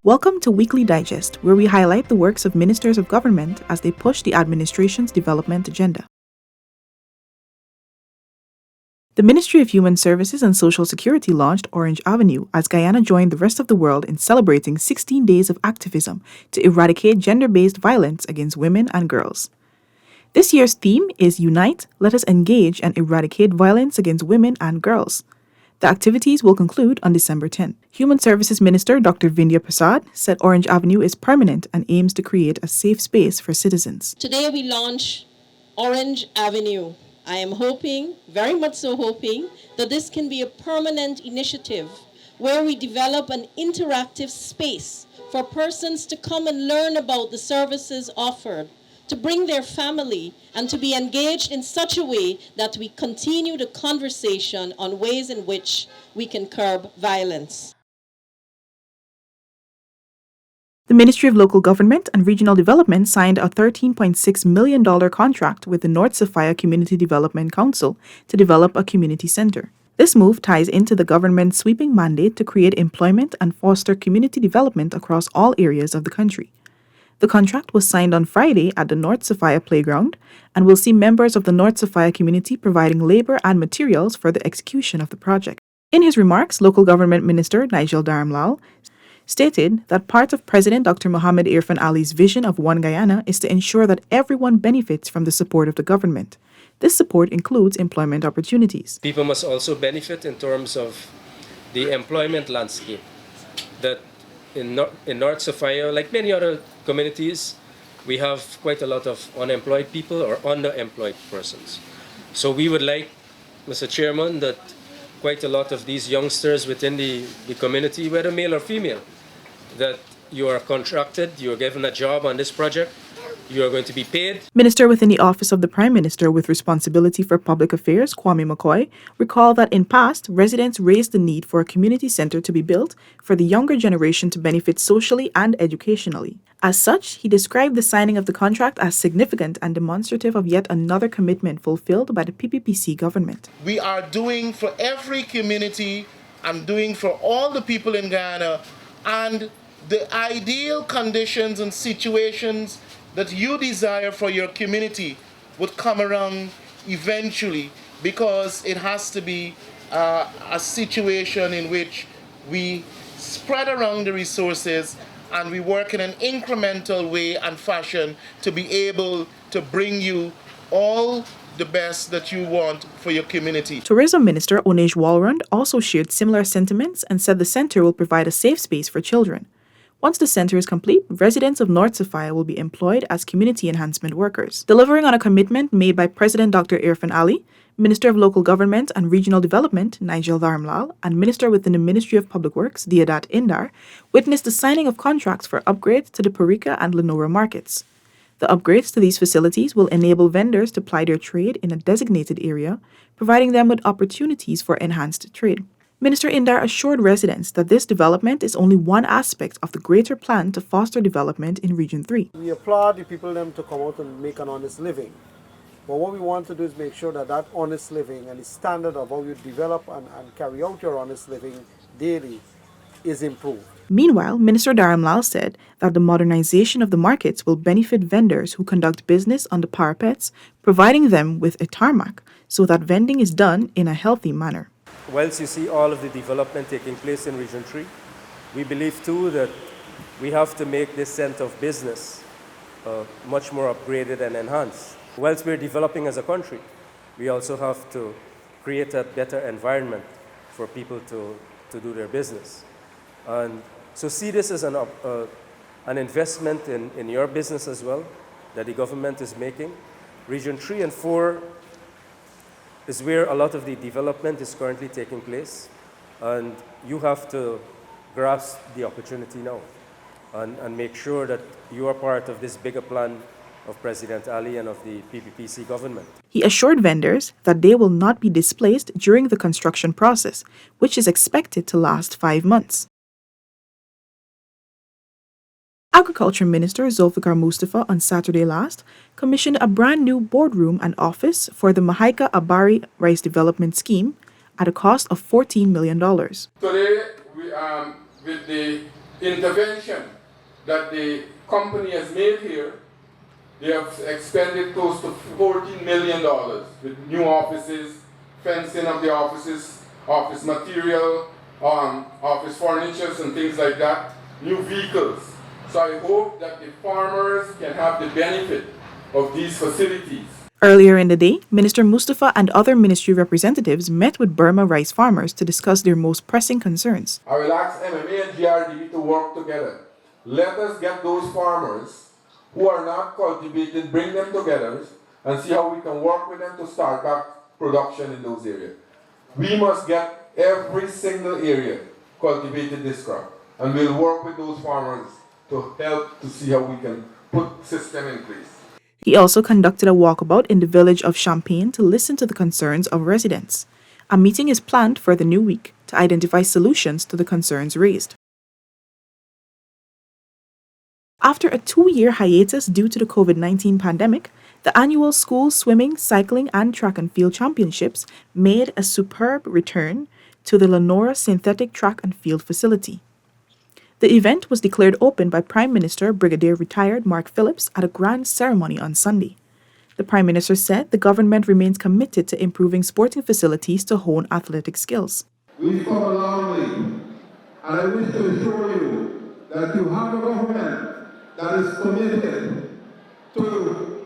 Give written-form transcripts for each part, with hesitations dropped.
Welcome to Weekly Digest, where we highlight the works of ministers of government as they push the administration's development agenda. The Ministry of Human Services and Social Security launched Orange Avenue as Guyana joined the rest of the world in celebrating 16 days of activism to eradicate gender-based violence against women and girls. This year's theme is Unite, Let Us Engage and Eradicate Violence Against Women and Girls. The activities will conclude on December 10. Human Services Minister Dr. Vindhya Prasad said Orange Avenue is permanent and aims to create a safe space for citizens. Today we launch Orange Avenue. I am hoping, very much so hoping, that this can be a permanent initiative where we develop an interactive space for persons to come and learn about the services offered, to bring their family, and to be engaged in such a way that we continue the conversation on ways in which we can curb violence. The Ministry of Local Government and Regional Development signed a $13.6 million contract with the North Sophia Community Development Council to develop a community center. This move ties into the government's sweeping mandate to create employment and foster community development across all areas of the country. The contract was signed on Friday at the North Sophia Playground and will see members of the North Sophia community providing labor and materials for the execution of the project. In his remarks, Local Government Minister Nigel Dharamlal stated that part of President Dr. Mohamed Irfan Ali's vision of One Guyana is to ensure that everyone benefits from the support of the government. This support includes employment opportunities. People must also benefit in terms of the employment landscape. That in North Sophia, like many other communities, we have quite a lot of unemployed people or underemployed persons. So we would like, Mr. Chairman, that quite a lot of these youngsters within the community, whether male or female, that you are contracted, you are given a job on this project, you are going to be paid. Minister within the Office of the Prime Minister with responsibility for public affairs, Kwame McCoy, recalled that in past, residents raised the need for a community center to be built for the younger generation to benefit socially and educationally. As such, he described the signing of the contract as significant and demonstrative of yet another commitment fulfilled by the PPPC government. We are doing for every community and doing for all the people in Guyana, and the ideal conditions and situations that you desire for your community would come around eventually, because it has to be a situation in which we spread around the resources and we work in an incremental way and fashion to be able to bring you all the best that you want for your community. Tourism Minister Onej Walrond also shared similar sentiments and said the center will provide a safe space for children. Once the center is complete, residents of North Sophia will be employed as community enhancement workers. Delivering on a commitment made by President Dr. Irfan Ali, Minister of Local Government and Regional Development Nigel Dharamlal, and Minister within the Ministry of Public Works Deodat Indar witnessed the signing of contracts for upgrades to the Parika and Lenora markets. The upgrades to these facilities will enable vendors to ply their trade in a designated area, providing them with opportunities for enhanced trade. Minister Indar assured residents that this development is only one aspect of the greater plan to foster development in Region 3. We applaud the people them to come out and make an honest living. But what we want to do is make sure that that honest living and the standard of how you develop and carry out your honest living daily is improved. Meanwhile, Minister Dharamlal said that the modernization of the markets will benefit vendors who conduct business on the parapets, providing them with a tarmac so that vending is done in a healthy manner. Whilst you see all of the development taking place in Region 3, we believe too that we have to make this center of business much more upgraded and enhanced. Whilst we're developing as a country, we also have to create a better environment for people to do their business. And so see this as an investment in your business as well, that the government is making. Region 3 and 4 is where a lot of the development is currently taking place, and you have to grasp the opportunity now and make sure that you are part of this bigger plan of President Ali and of the PPPC government. He assured vendors that they will not be displaced during the construction process, which is expected to last 5 months. Agriculture Minister Zulfikar Mustafa on Saturday last commissioned a brand new boardroom and office for the Mahaika Abari Rice Development Scheme at a cost of $14 million. Today, with the intervention that the company has made here, they have expended close to $14 million with new offices, fencing of the offices, office material, office furnitures and things like that, new vehicles. So I hope that the farmers can have the benefit of these facilities. Earlier in the day, Minister Mustafa and other ministry representatives met with Burma rice farmers to discuss their most pressing concerns. I will ask MMA and GRDB to work together. Let us get those farmers who are not cultivated, bring them together and see how we can work with them to start back production in those areas. We must get every single area cultivated this crop, and we'll work with those farmers to help to see how we can put system in place. He also conducted a walkabout in the village of Champagne to listen to the concerns of residents. A meeting is planned for the new week to identify solutions to the concerns raised. After a 2-year hiatus due to the COVID-19 pandemic, the annual school swimming, cycling, and track and field championships made a superb return to the Lenora Synthetic Track and Field facility. The event was declared open by Prime Minister Brigadier Retired Mark Phillips at a grand ceremony on Sunday. The Prime Minister said the government remains committed to improving sporting facilities to hone athletic skills. We've come a long way, and I wish to assure you that you have a government that is committed to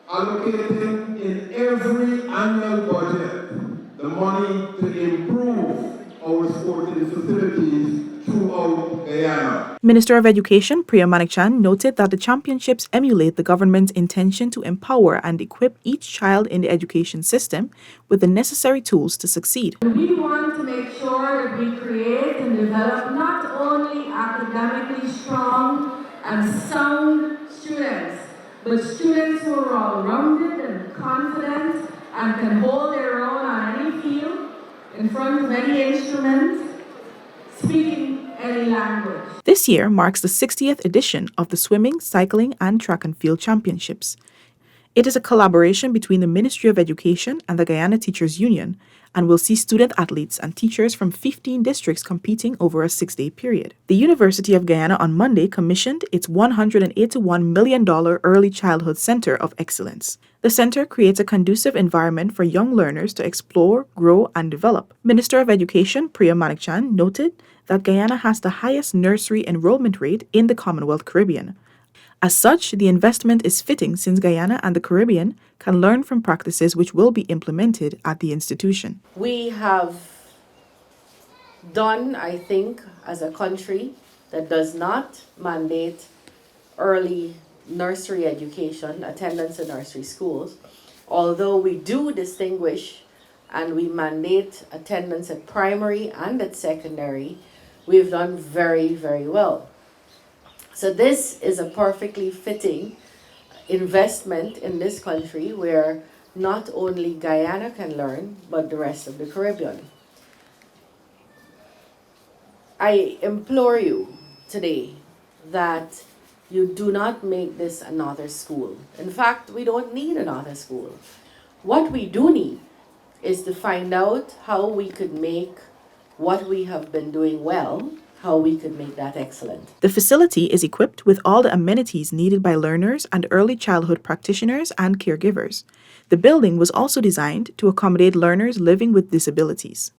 allocating in every annual budget the money to improve our sporting facilities throughout Guyana. Minister of Education Priya Manikchand noted that the championships emulate the government's intention to empower and equip each child in the education system with the necessary tools to succeed. We want to make sure that we create and develop not only academically strong and sound students, but students who are all-rounded and confident and can hold their own on any field, in front of any instrument, speaking any language. This year marks the 60th edition of the Swimming, Cycling, and Track and Field Championships. It is a collaboration between the Ministry of Education and the Guyana Teachers Union and will see student athletes and teachers from 15 districts competing over a 6-day period. The University of Guyana on Monday commissioned its $181 million Early Childhood Center of Excellence. The center creates a conducive environment for young learners to explore, grow, and develop. Minister of Education Priya Manikchand noted that Guyana has the highest nursery enrollment rate in the Commonwealth Caribbean. As such, the investment is fitting since Guyana and the Caribbean can learn from practices which will be implemented at the institution. We have done, I think, as a country that does not mandate early nursery education, attendance in nursery schools, although we do distinguish and we mandate attendance at primary and at secondary, we've done very, very well. So this is a perfectly fitting investment in this country where not only Guyana can learn, but the rest of the Caribbean. I implore you today that you do not make this another school. In fact, we don't need another school. What we do need is to find out how we could make what we have been doing well, how we could make that excellent. The facility is equipped with all the amenities needed by learners and early childhood practitioners and caregivers. The building was also designed to accommodate learners living with disabilities.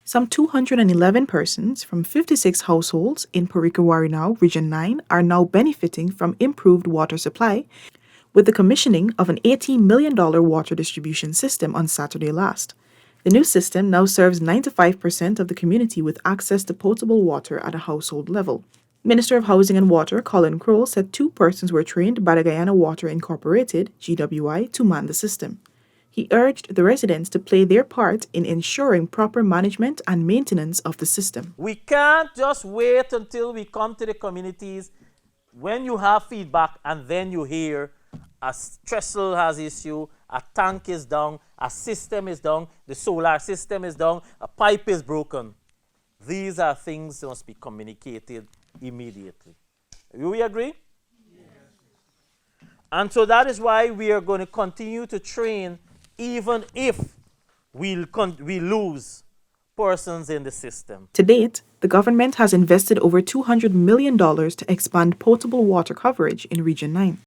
Some 211 persons from 56 households in Parika-Warinau, Region 9, are now benefiting from improved water supply with the commissioning of an $18 million water distribution system on Saturday last. The new system now serves 95% of the community with access to potable water at a household level. Minister of Housing and Water Colin Crowell said 2 persons were trained by the Guyana Water Incorporated, GWI, to man the system. He urged the residents to play their part in ensuring proper management and maintenance of the system. We can't just wait until we come to the communities when you have feedback and then you hear a trestle has issue, a tank is down, a system is down, the solar system is down, a pipe is broken. These are things that must be communicated immediately. Do we agree? Yes. And so that is why we are going to continue to train even if we lose persons in the system. To date, the government has invested over $200 million to expand potable water coverage in Region 9.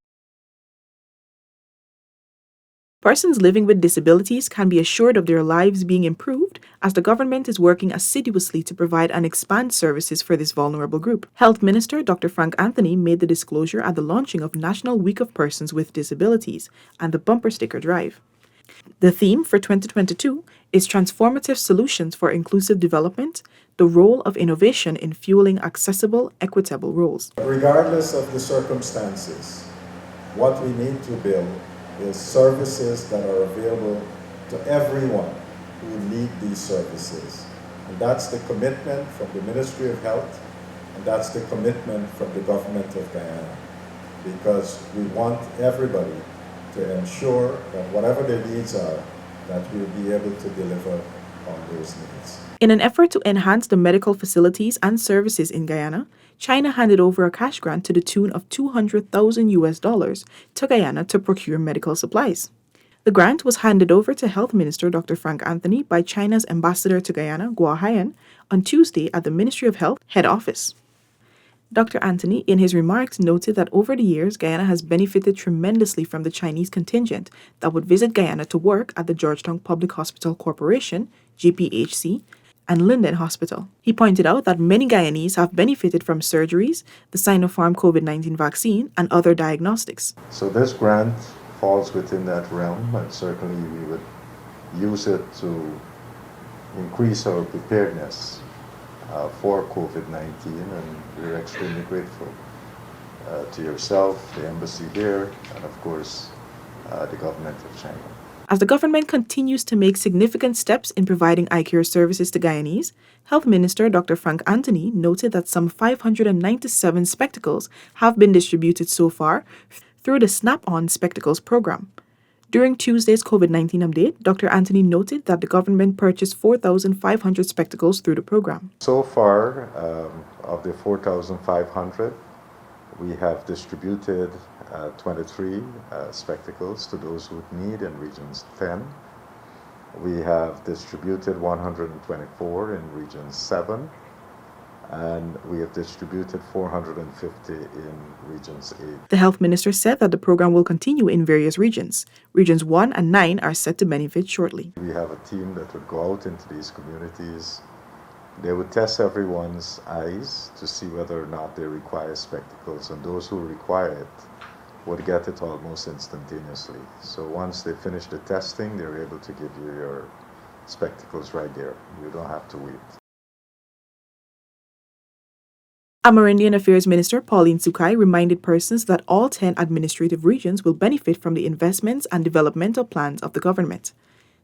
Persons living with disabilities can be assured of their lives being improved as the government is working assiduously to provide and expand services for this vulnerable group. Health Minister Dr. Frank Anthony made the disclosure at the launching of National Week of Persons with Disabilities and the Bumper Sticker Drive. The theme for 2022 is Transformative Solutions for Inclusive Development, the role of innovation in fueling accessible, equitable roles. Regardless of the circumstances, what we need to build is services that are available to everyone who need these services. And that's the commitment from the Ministry of Health, and that's the commitment from the government of Guyana, because we want everybody to ensure that whatever their needs are, that we'll be able to deliver on those needs. In an effort to enhance the medical facilities and services in Guyana, China handed over a cash grant to the tune of $200,000 to Guyana to procure medical supplies. The grant was handed over to Health Minister Dr. Frank Anthony by China's ambassador to Guyana, Guo Haiyan, on Tuesday at the Ministry of Health head office. Dr. Anthony, in his remarks, noted that over the years, Guyana has benefited tremendously from the Chinese contingent that would visit Guyana to work at the Georgetown Public Hospital Corporation, GPHC, and Linden Hospital. He pointed out that many Guyanese have benefited from surgeries, the Sinopharm COVID-19 vaccine, and other diagnostics. So this grant falls within that realm, and certainly we would use it to increase our preparedness for COVID-19, and we're extremely grateful to yourself, the embassy here, and of course the government of China. As the government continues to make significant steps in providing eye care services to Guyanese, Health Minister Dr. Frank Anthony noted that some 597 spectacles have been distributed so far through the Snap-on Spectacles program. During Tuesday's COVID-19 update, Dr. Anthony noted that the government purchased 4,500 spectacles through the program. So far, of the 4,500, we have distributed 23 spectacles to those who need in Regions 10. We have distributed 124 in Region 7, and we have distributed 450 in Regions 8. The health minister said that the program will continue in various regions. Regions 1 and 9 are set to benefit shortly. We have a team that would go out into these communities. They would test everyone's eyes to see whether or not they require spectacles, and those who require it would get it almost instantaneously. So once they finish the testing, they're able to give you your spectacles right there. You don't have to wait. Amerindian Affairs Minister Pauline Sukai reminded persons that all 10 administrative regions will benefit from the investments and developmental plans of the government.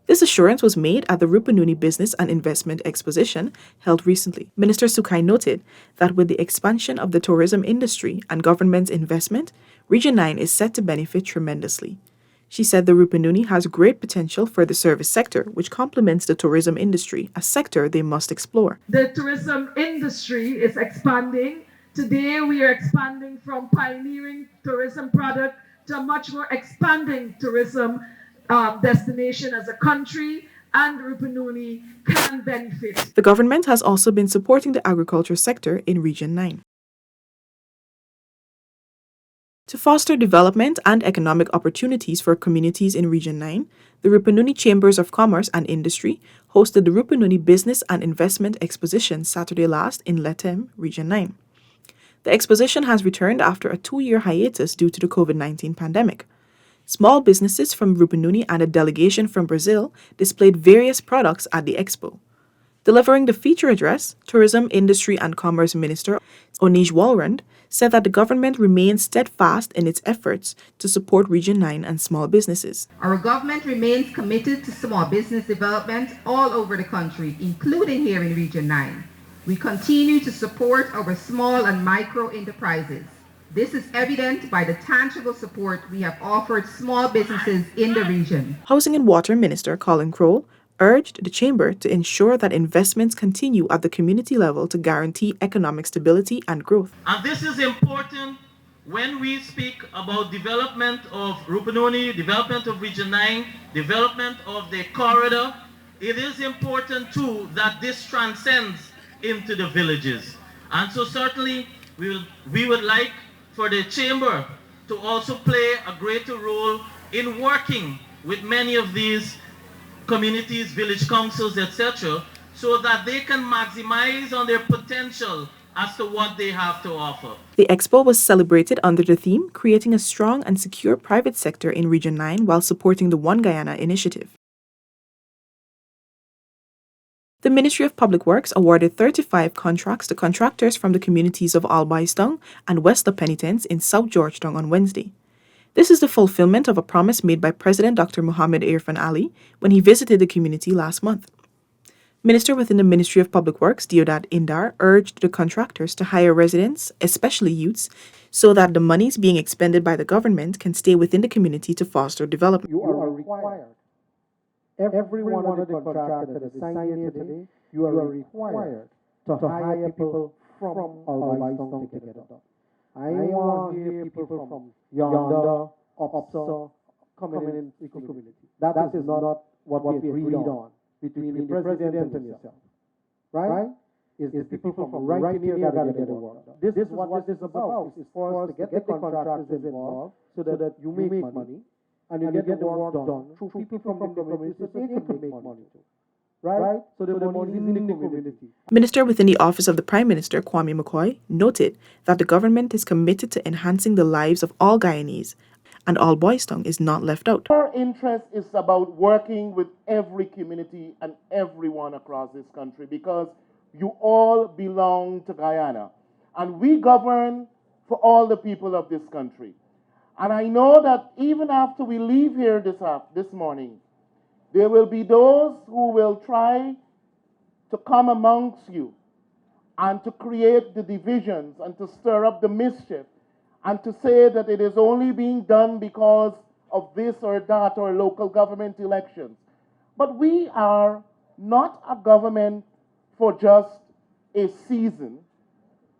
This assurance was made at the Rupununi Business and Investment Exposition held recently. Minister Sukai noted that with the expansion of the tourism industry and government's investment, Region 9 is set to benefit tremendously. She said the Rupununi has great potential for the service sector, which complements the tourism industry, a sector they must explore. The tourism industry is expanding. Today we are expanding from pioneering tourism product to a much more expanding tourism destination as a country, and Rupununi can benefit. The government has also been supporting the agriculture sector in Region 9. To foster development and economic opportunities for communities in Region 9, the Rupununi Chambers of Commerce and Industry hosted the Rupununi Business and Investment Exposition Saturday last in Letem, Region 9. The exposition has returned after a 2-year hiatus due to the COVID-19 pandemic. Small businesses from Rupununi and a delegation from Brazil displayed various products at the expo. Delivering the feature address, Tourism, Industry and Commerce Minister Onish Walrand said that the government remains steadfast in its efforts to support Region 9 and small businesses. Our government remains committed to small business development all over the country, including here in Region 9. We continue to support our small and micro enterprises. This is evident by the tangible support we have offered small businesses in the region. Housing and Water Minister Colin Crowell urged the Chamber to ensure that investments continue at the community level to guarantee economic stability and growth. And this is important when we speak about development of Rupununi, development of Region 9, development of the corridor, it is important too that this transcends into the villages. And so certainly we would like for the chamber to also play a greater role in working with many of these communities, village councils, etc., so that they can maximize on their potential as to what they have to offer. The expo was celebrated under the theme Creating a Strong and Secure Private Sector in Region 9 while supporting the One Guyana initiative. The Ministry of Public Works awarded 35 contracts to contractors from the communities of Albaistong and West La Penitence in South Georgetown on Wednesday. This is the fulfillment of a promise made by President Dr. Muhammad Irfan Ali when he visited the community last month. Minister within the Ministry of Public Works, Deodat Indar, urged the contractors to hire residents, especially youths, so that the monies being expended by the government can stay within the community to foster development. You are required. Every one of the contractors that is signed here today, you are required to hire people from Albaistong together. I want to hear people from Yonder, Upsa, coming in the community. That is not what we agreed on between the president and yourself. Right? Is the people from right here got to get the work done. This is what this is about. It's for us to get the contractors involved so that you make money and you get the work done through people from the community so they can make money too. Right? So the money is in the community. Minister within the Office of the Prime Minister, Kwame McCoy, noted that the government is committed to enhancing the lives of all Guyanese, and Albaistong is not left out. Our interest is about working with every community and everyone across this country because you all belong to Guyana. And we govern for all the people of this country. And I know that even after we leave here this morning, there will be those who will try to come amongst you and to create the divisions and to stir up the mischief and to say that it is only being done because of this or that or local government elections. But we are not a government for just a season.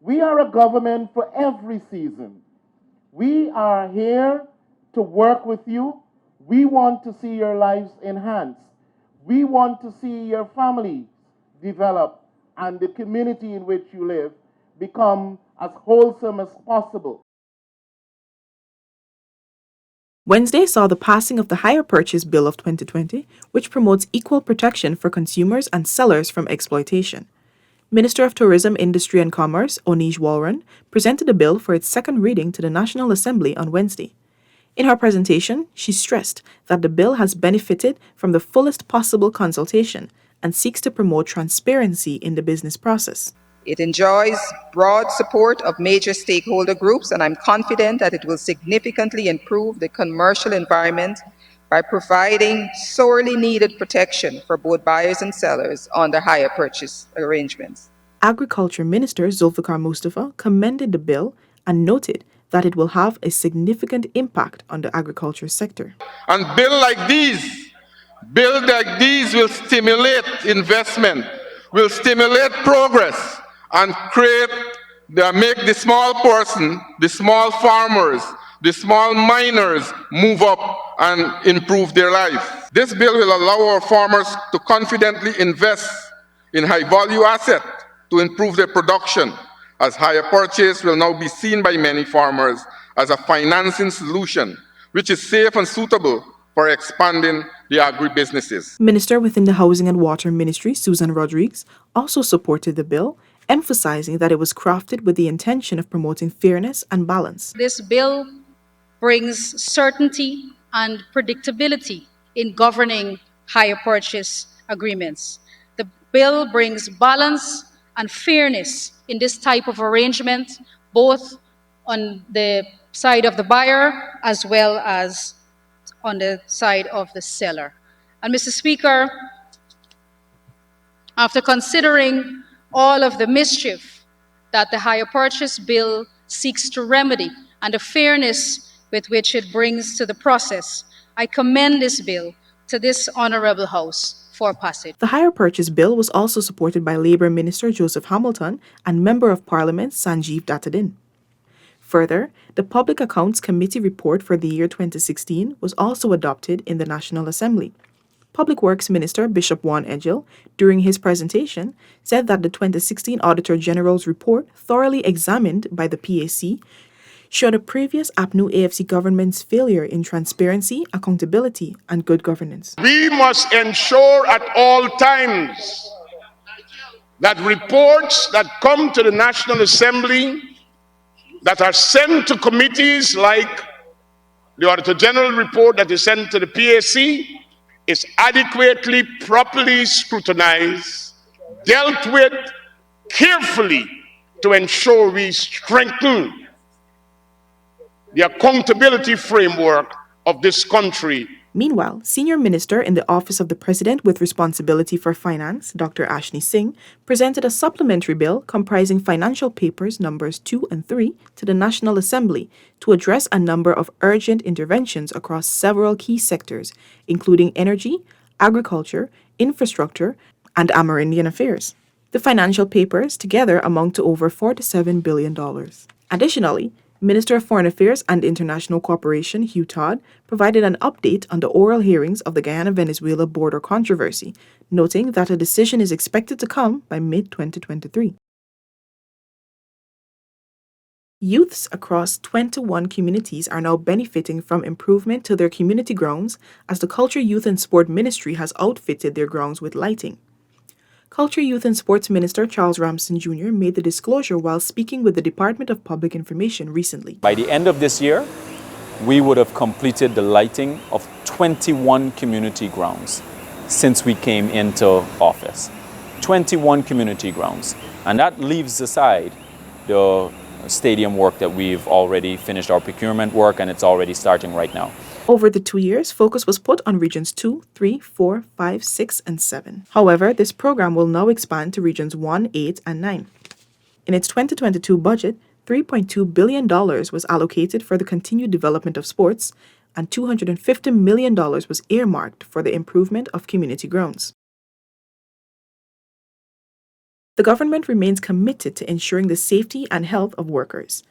We are a government for every season. We are here to work with you. We want to see your lives enhanced. We want to see your family develop and the community in which you live become as wholesome as possible. Wednesday saw the passing of the Hire Purchase Bill of 2020, which promotes equal protection for consumers and sellers from exploitation. Minister of Tourism, Industry and Commerce, Onish Walron, presented the bill for its second reading to the National Assembly on Wednesday. In her presentation, she stressed that the bill has benefited from the fullest possible consultation and seeks to promote transparency in the business process. It enjoys broad support of major stakeholder groups, and I'm confident that it will significantly improve the commercial environment by providing sorely needed protection for both buyers and sellers under hire purchase arrangements. Agriculture Minister Zulfikar Mustafa commended the bill and noted that it will have a significant impact on the agriculture sector. And bills like these will stimulate investment, will stimulate progress, and make the small person, the small farmers, the small miners move up and improve their life. This bill will allow our farmers to confidently invest in high-value assets to improve their production, as hire purchase will now be seen by many farmers as a financing solution, which is safe and suitable for expanding the agribusinesses. Minister within the Housing and Water Ministry, Susan Rodriguez, also supported the bill, emphasizing that it was crafted with the intention of promoting fairness and balance. This bill brings certainty and predictability in governing hire purchase agreements. The bill brings balance and fairness in this type of arrangement, both on the side of the buyer as well as on the side of the seller. And Mr. Speaker, after considering all of the mischief that the hire purchase bill seeks to remedy and the fairness with which it brings to the process, I commend this bill to this honorable House for passage. The Hire Purchase Bill was also supported by Labour Minister Joseph Hamilton and Member of Parliament Sanjeev Datadin. Further, the Public Accounts Committee report for the year 2016 was also adopted in the National Assembly. Public Works Minister Bishop Juan Edgell, during his presentation, said that the 2016 Auditor General's report, thoroughly examined by the PAC, showed a previous APNU AFC government's failure in transparency, accountability, and good governance. We must ensure at all times that reports that come to the National Assembly that are sent to committees like the Auditor General report that is sent to the PAC is adequately, properly scrutinized, dealt with carefully to ensure we strengthen the accountability framework of this country. Meanwhile, Senior Minister in the Office of the President with Responsibility for Finance, Dr. Ashni Singh, presented a supplementary bill comprising financial papers numbers 2 and 3 to the National Assembly to address a number of urgent interventions across several key sectors, including energy, agriculture, infrastructure, and Amerindian affairs. The financial papers together amount to over $47 billion. Additionally, Minister of Foreign Affairs and International Cooperation, Hugh Todd, provided an update on the oral hearings of the Guyana-Venezuela border controversy, noting that a decision is expected to come by mid-2023. Youths across 21 communities are now benefiting from improvement to their community grounds as the Culture, Youth and Sport Ministry has outfitted their grounds with lighting. Culture, Youth and Sports Minister Charles Ramsden Jr. made the disclosure while speaking with the Department of Public Information recently. By the end of this year, we would have completed the lighting of 21 community grounds since we came into office. 21 community grounds. And that leaves aside the stadium work that we've already finished our procurement work, and it's already starting right now. Over the 2 years, focus was put on regions 2, 3, 4, 5, 6, and 7. However, this program will now expand to regions 1, 8, and 9. In its 2022 budget, $3.2 billion was allocated for the continued development of sports, and $250 million was earmarked for the improvement of community grounds. The government remains committed to ensuring the safety and health of workers.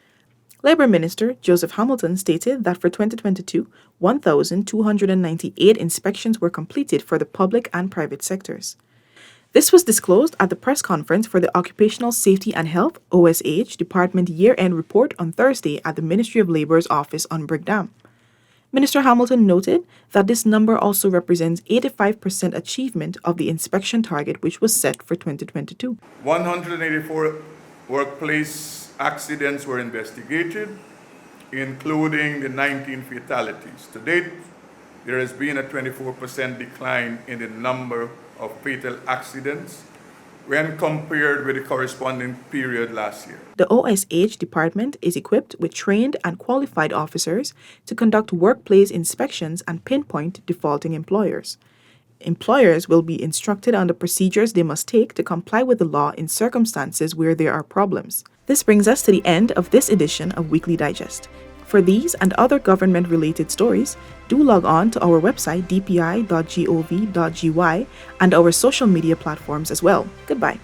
Labour Minister Joseph Hamilton stated that for 2022, 1,298 inspections were completed for the public and private sectors. This was disclosed at the press conference for the Occupational Safety and Health OSH Department year-end report on Thursday at the Ministry of Labour's office on Brickdam. Minister Hamilton noted that this number also represents 85% achievement of the inspection target which was set for 2022. 184 workplace accidents were investigated, including the 19 fatalities. To date, there has been a 24% decline in the number of fatal accidents when compared with the corresponding period last year. The OSH department is equipped with trained and qualified officers to conduct workplace inspections and pinpoint defaulting employers. Employers will be instructed on the procedures they must take to comply with the law in circumstances where there are problems. This brings us to the end of this edition of Weekly Digest. For these and other government-related stories, do log on to our website dpi.gov.gy and our social media platforms as well. Goodbye.